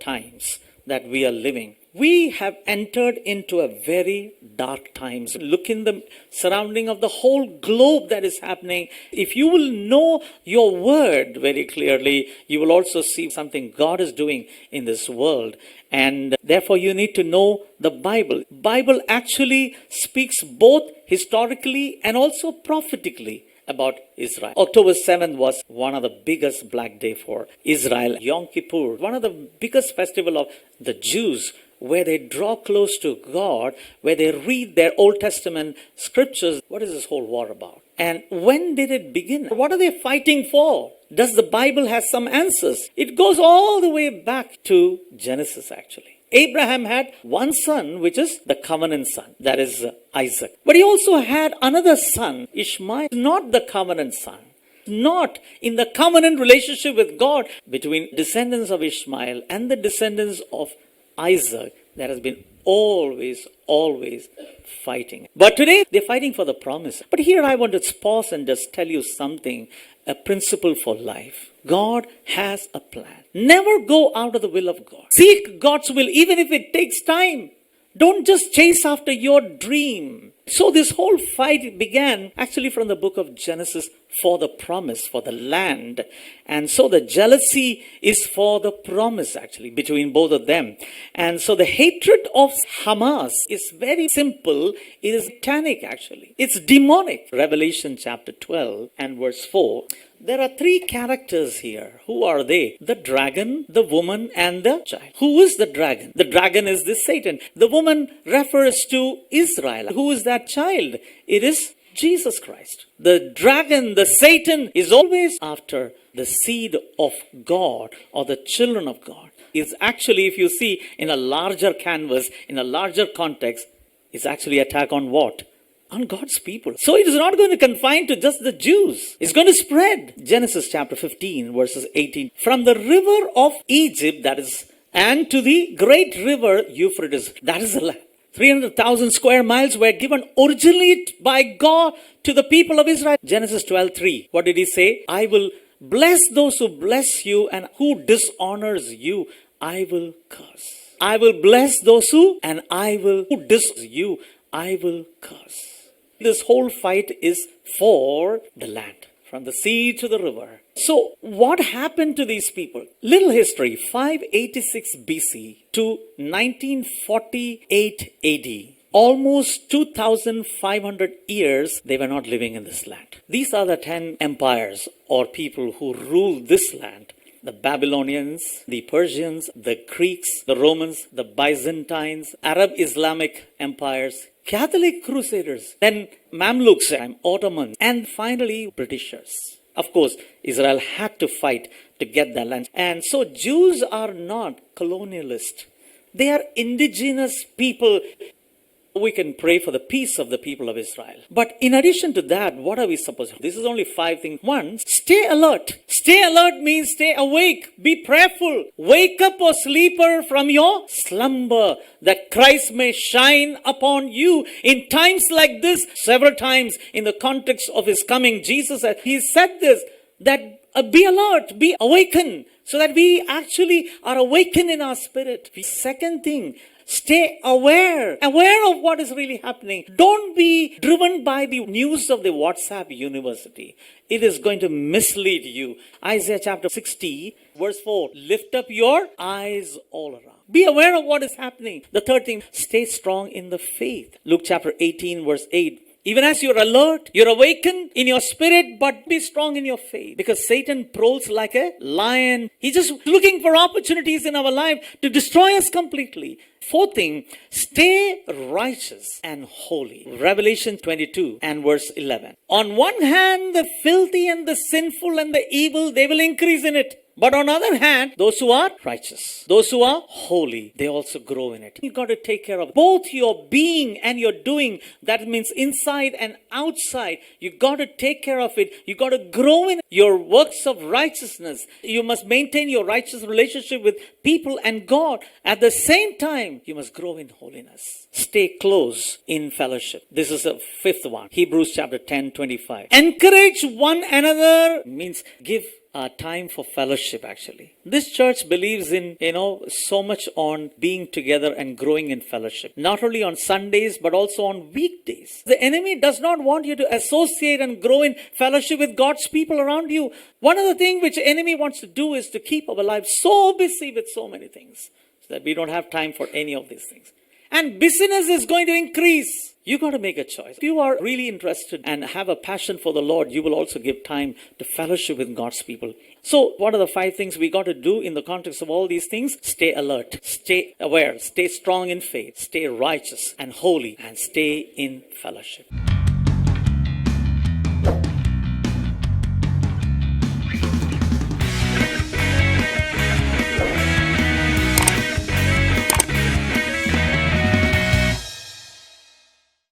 times that we are living. We have entered into a very dark times. Look in the surrounding of the whole globe that is happening. If you will know your word very clearly, you will also see something God is doing in this world. And therefore you need to know the Bible. Bible actually speaks both historically and also prophetically about Israel. October 7th was one of the biggest black day for Israel. Yom Kippur, one of the biggest festival of the Jews, where they draw close to God, where they read their Old Testament scriptures. What is this whole war about? And when did it begin? What are they fighting for? Does the Bible have some answers? It goes all the way back to Genesis, actually. Abraham had one son, which is the covenant son, that is Isaac. But he also had another son, Ishmael, not the covenant son. Not in the covenant relationship with God between descendants of Ishmael and the descendants of Isaac. There has been always fighting. But today they're fighting for the promise. But here I want to pause and just tell you something, a principle for life. God has a plan. Never go out of the will of God. Seek God's will even if it takes time. Don't just chase after your dream. So this whole fight began actually from the book of Genesis for the promise, for the land. And so the jealousy is for the promise actually between both of them. And so the hatred of Hamas is very simple. It is satanic actually. It's demonic. Revelation chapter 12 and verse 4. There are three characters here. Who are they? The dragon, the woman, and the child. Who is the dragon? The dragon is this Satan. The woman refers to Israel. Who is that child? It is Jesus Christ. The dragon, the Satan, is always after the seed of God or the children of God. Is actually, if you see in a larger canvas, in a larger context, is actually attack on what? On God's people. So it is not going to confine to just the Jews. It's going to spread. Genesis chapter 15 verses 18. From the river of Egypt, that is, and to the great river Euphrates, that is the land. 300,000 square miles were given originally by God to the people of Israel. Genesis 12:3. What did he say? I will bless those who bless you, and who dishonors you, I will curse. I will bless those who dishonor you, I will curse. This whole fight is for the land, from the sea to the river. So what happened to these people? Little history, 586 BC to 1948 AD. Almost 2,500 years they were not living in this land. These are the 10 empires or people who ruled this land. The Babylonians, the Persians, the Greeks, the Romans, the Byzantines, Arab Islamic empires, Catholic Crusaders, then Mamluks, Ottomans, and finally Britishers. Of course, Israel had to fight to get that land. And so Jews are not colonialist. They are indigenous people. We can pray for the peace of the people of Israel. But in addition to that, what are we supposed to do? This is only 5 things. 1, stay alert. Stay alert means stay awake. Be prayerful. Wake up, O sleeper, from your slumber, that Christ may shine upon you. In times like this, several times in the context of his coming, Jesus said, he said this, that be alert, be awakened, so that we actually are awakened in our spirit. Second thing, stay aware of what is really happening. Don't be driven by the news of the WhatsApp university. It is going to mislead you. Isaiah chapter 60, verse 4. Lift up your eyes all around. Be aware of what is happening. The third thing, stay strong in the faith. Luke chapter 18, verse 8. Even as you're alert, you're awakened in your spirit, but be strong in your faith. Because Satan prowls like a lion. He's just looking for opportunities in our life to destroy us completely. Fourth thing, stay righteous and holy. Revelation 22 and verse 11. On one hand, the filthy and the sinful and the evil, they will increase in it. But on the other hand, those who are righteous, those who are holy, they also grow in it. You've got to take care of both your being and your doing. That means inside and outside. You've got to take care of it. You've got to grow in your works of righteousness. You must maintain your righteous relationship with people and God. At the same time, you must grow in holiness. Stay close in fellowship. This is the fifth one. Hebrews chapter 10, 25. Encourage one another means give time for fellowship actually. This church believes in, so much on being together and growing in fellowship. Not only on Sundays, but also on weekdays. The enemy does not want you to associate and grow in fellowship with God's people around you. One of the things which the enemy wants to do is to keep our lives so busy with so many things so that we don't have time for any of these things. And busyness is going to increase. You got to make a choice. If you are really interested and have a passion for the Lord, you will also give time to fellowship with God's people. So what are the 5 things we got to do in the context of all these things? Stay alert, stay aware, stay strong in faith, stay righteous and holy, and stay in fellowship.